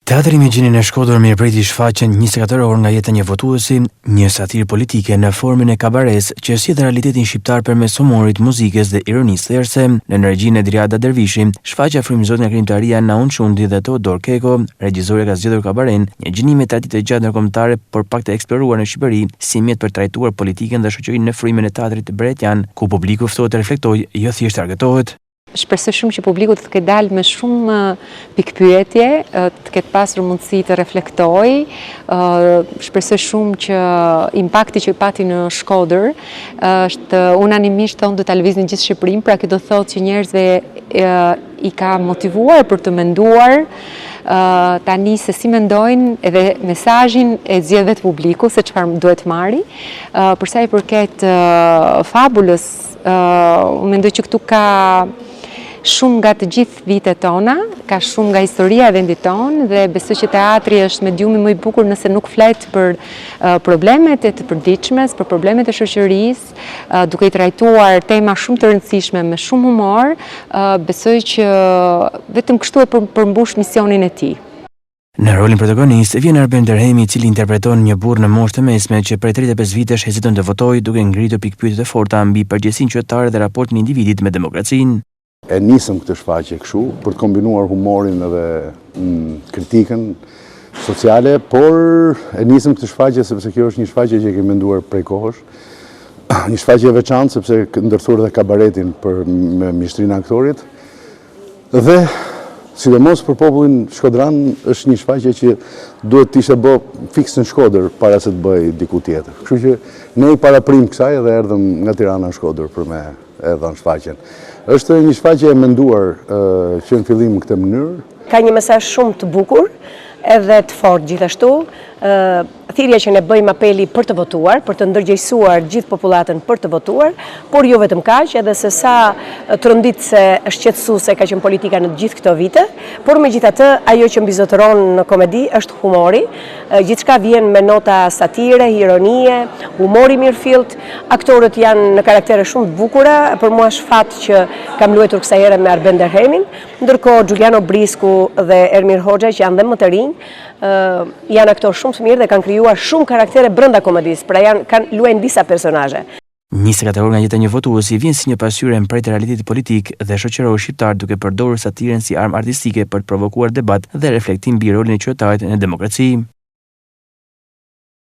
Teatri Imagjini në Shkodër mirëpriti shfaqen 24 orë nga jeta një votuesi, një satirë politike në formën e kabares që sjell realitetin shqiptar përmes humorit, muzikës dhe ironisë therse. Në regjinë e Driada Dervishi, shfaqja frymëzohet nga krijimtaria Naun Çundi dhe Teodor Keko. Regjisorja ka zgjedhur kabaren, një gjinim me traditë të gjatë ndërkombëtare, por pak të eksploruar në Shqipëri, si mjet për trajtuar politikën dhe shoqërinë në frymën e teatrit bretian, ku publiku ftohet të reflektojë, jo thjesht të argëtohet. Shpresoj shumë që publiku të ketë dalë me shumë pikpyetje, të ketë pasur mundësi të reflektojë. Shpresoj shumë që impakti që pati në Shkodër është unanimisht thonë do ta lëviznin gjithë Shqipërinë, pra kjo do thotë që njerëzve i ka motivuar për të menduar tani se si mendojnë edhe mesazhin e zgjedhjet publiku se çfarë duhet marri. Për sa i përket fabulës, mendoj që këtu ka shumë nga të gjithë vitet tona, ka shumë nga historia e vendit tonë dhe besoj që teatri është mediumi më i bukur nëse nuk flet për problemet e të përditshmes, për problemet e shoqërisë, duke i trajtuar tema shumë të rëndësishme me shumë humor, besoj që vetëm kështu e përmbush misionin e tij. Në rolin protagonist vjen Arben Derhemi, i cili interpreton një burr në moshë të mesme që prej 35 vitesh heziton të votojë duke ngritur pikpyetje të forta mbi përgjegjësinë qytetare dhe raportin e individit me demokracinë. E nisëm këtë shfaqje kështu për të kombinuar humorin edhe kritikën sociale, por e nisëm këtë shfaqje sepse kjo është një shfaqje që e kemi menduar prej kohësh. Një shfaqje e veçantë sepse ndërthur edhe kabaretin me mjeshtrinë e aktorit. Dhe sidomos për popullin shkodran është një shfaqje që duhet të ishte bë fiks në Shkodër para se të bëj diku tjetër. Kështu që ne i paraprim kësaj dhe erdhëm nga Tirana në Shkodër për me e dhënë shfaqjen. Është një shfaqje e menduar që në fillim në këtë mënyrë. Ka një mesazh shumë të bukur edhe të fortë gjithashtu. Thirrja që ne bëjmë apeli për të votuar, për të ndërgjegjësuar gjithë popullatën për të votuar, por jo vetëm kaq, edhe se sa tronditse është qetësuese ka qenë politika në gjithë këto vite, por megjithatë ajo që mbizotëron në komedi është humori. Gjithçka vjen me nota satire, ironie, humori mirëfillt. Aktorët janë në karaktere shumë të bukura, për mua është fat që kam luajtur kësaj here me Arben Derhemin, ndërkohë Giuliano Brisku dhe Ermir Hoxha që janë dhe më të rinj, janë aktorë shumë të mirë dhe kanë krijuar shumë karaktere brenda komedisë, pra kanë luajnë disa personazhe. 24 orë nga jeta një votuesi vjen si një pasqyrë e mprejtë realitetit politik dhe shoqëror shqiptar duke përdorur satiren si armë artistike për të provokuar debat dhe reflektim mbi rolin e qytetarit në demokraci.